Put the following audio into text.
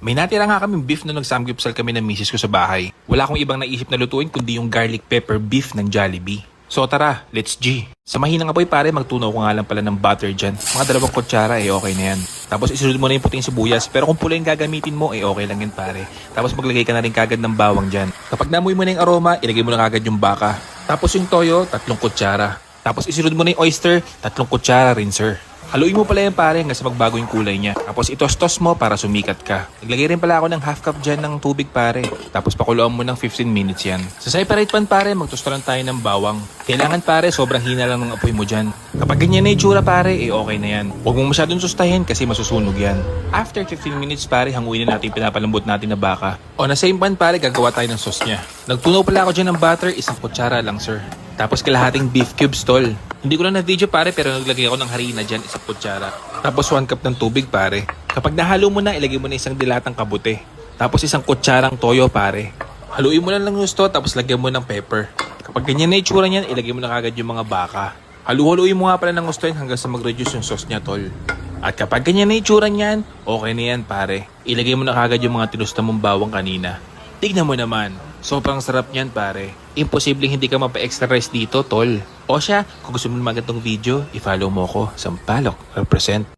May natira nga kaming beef na nagsamgyupsal kami ng misis ko sa bahay. Wala akong ibang naisip na lutuin kundi yung garlic pepper beef ng Jollibee. So tara, let's G. Sa mahinang apoy pare, magtunaw ko nga lang pala ng butter dyan. Mga 2 kutsara okay na yan. Tapos isunod mo na yung puting sibuyas, pero kung pula yung gagamitin mo, okay lang yan pare. Tapos maglagay ka na rin kagad ng bawang dyan. Kapag namoy mo na yung aroma, ilagay mo na kagad yung baka. Tapos yung toyo, 3 kutsara. Tapos isunod mo na yung oyster, 3 kutsara rin sir. Haluin mo pala yan pare hanggang sa magbago yung kulay niya. Tapos itos-tos mo para sumikat ka. Naglagay rin pala ako ng half cup dyan ng tubig pare. Tapos pakuluan mo ng 15 minutes yan. Sa separate pan pare, magtostoran tayo ng bawang. Kailangan pare, sobrang hina lang ng apoy mo dyan. Kapag ganyan na itsura pare, okay na yan. Huwag mo masyadong sustahin kasi masusunog yan. After 15 minutes pare, hanguin na natin pinapalambot natin na baka. O na same pan pare, gagawa tayo ng sauce niya. Nagtunaw pala ako dyan ng butter, 1 kutsara lang sir. Tapos kalahating beef cubes tol. Hindi ko na na-video pare pero naglagay ako ng harina dyan, 1 kutsara. Tapos 1 cup ng tubig pare. Kapag nahalo mo na, ilagay mo na 1 dilatang kabute. Tapos 1 kutsarang toyo pare. Haluin mo na lang gusto tapos lagyan mo ng pepper. Kapag ganyan na itsura niyan, ilagay mo na kagad yung mga baka. Halu-haluin mo nga pala ng gusto yun hanggang sa mag-reduce yung sauce niya tol. At kapag ganyan na itsura niyan, okay na yan pare. Ilagay mo na kagad yung mga tinusta mong bawang kanina. Tignan mo naman, sobrang sarap niyan pare. Imposibleng hindi ka mapa-extra rice dito tol. O siya, kung gusto mo naman itong video, i-follow mo ko. Sampalok, represent.